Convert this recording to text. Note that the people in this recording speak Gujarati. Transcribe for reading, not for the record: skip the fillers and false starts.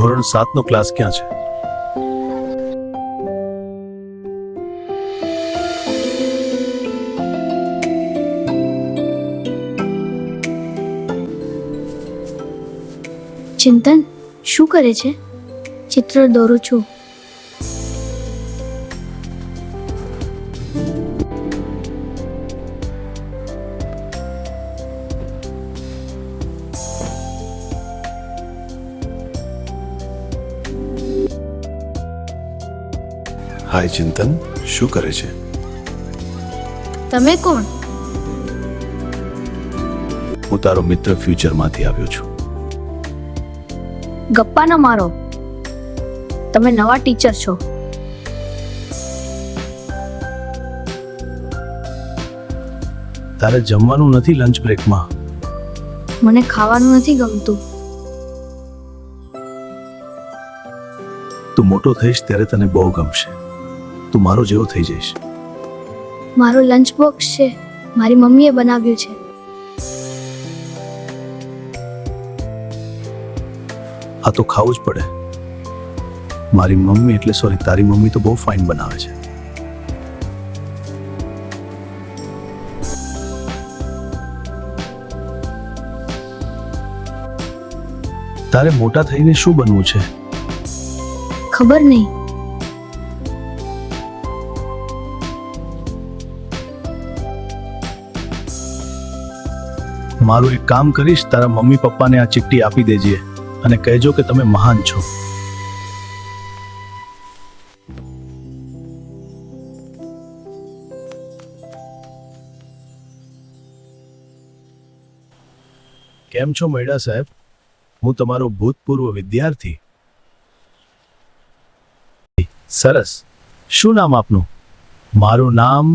ધોરણ 7 નો ક્લાસ ક્યાં છે? ચિંતન શું કરે છે? ચિત્ર દોરું છું. હાય ચિંતન, શું કરે છે? તમે કોણ? હું તારો મિત્ર ફ્યુચરમાંથી આવ્યો છું. ગપ્પા ન મારો. તમે નવા ટીચર છો. તારે જમવાનું નથી લંચ બ્રેકમાં? મને ખાવાનું નથી ગમતું. તું મોટો થઈશ ત્યારે તને બહુ ગમશે. તું મારો જેવો થઈ જઈશ. મારો લંચ બોક્સ છે, મારી મમ્મીએ બનાવ્યું છે. આ તો ખાવું જ પડે. મારી મમ્મી એટલે સોરી તારી મમ્મી તો બહુ ફાઇન બનાવે છે. તારે મોટા થઈને શું બનવું છે? ખબર નહીં. મારું એક કામ કરીશ, તારા મમ્મી પપ્પાને આ ચિઠ્ઠી આપી દેજે અને કહેજો કે તમે મહાન છો. કેમ છો મૈડા સાહેબ? હું તમારો ભૂતપૂર્વ વિદ્યાર્થી. સરસ. શું નામ આપનું? મારું નામ